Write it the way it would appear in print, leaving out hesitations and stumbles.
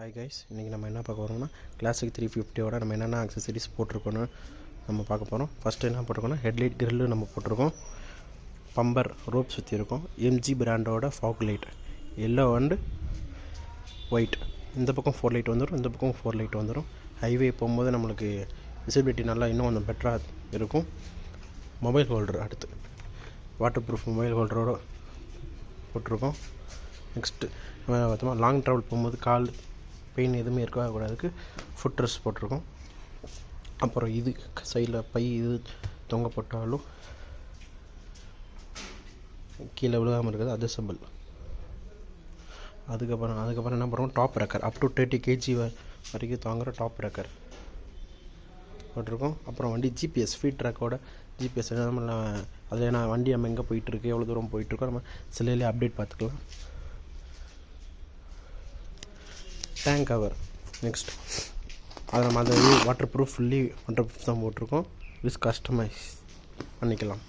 Hi guys, இன்றைக்கி நம்ம என்ன பார்க்க போகிறோம்னா கிளாசிக் 350 நம்ம என்னென்ன அக்சசரிஸ் போட்டிருக்கோன்னு நம்ம பார்க்க போகிறோம். ஃபஸ்ட்டு என்ன போட்டிருக்கோம்னா ஹெட்லைட் கிரில்லு நம்ம போட்டிருக்கோம், பம்பர் ரோப் சுற்றி இருக்கும், எம்ஜி பிராண்டோட fog light yellow and white. இந்த பக்கம் 4 லைட் வந்துடும், இந்த பக்கம் 4 லைட் வந்துடும். ஹைவே போகும்போது நம்மளுக்கு விசிபிலிட்டி நல்லா இன்னும் கொஞ்சம் பெட்டராக இருக்கும். மொபைல் ஹோல்டர் அடுத்து வாட்டர் ப்ரூஃப் மொபைல் ஹோல்டரோடு போட்டிருக்கோம். நெக்ஸ்ட்டு பார்த்தோம்னா லாங் ட்ராவல் போகும்போது கால் பெயின் எதுவுமே இருக்கக்கூடாதுக்கு ஃபுட் ட்ரெஸ் போட்டிருக்கோம். அப்புறம் இது சைடில் பை இது தொங்க போட்டாலும் கீழே விழுகாமல் இருக்குது அட்ஜஸ்டபிள். அதுக்கப்புறம் என்ன பண்ணுறோம், top rocker up to 30 kg வரைக்கும் தாங்குகிற டாப் ரேக்கர் போட்டிருக்கோம். அப்புறம் வண்டி ஜிபிஎஸ் ஃபீட் ட்ராக்கோட ஜிபிஎஸ் நம்ம அதில் நான் வண்டி நம்ம எங்கே போயிட்டுருக்கு, எவ்வளோ தூரம் போயிட்டுருக்கோம் நம்ம சிலையிலே அப்டேட் பார்த்துக்கலாம். டேங்க் கவர் நெக்ஸ்ட் அதை நம்ம water proof fully water proof தான் போட்டிருக்கோம். கஸ்டமைஸ் பண்ணிக்கலாம்.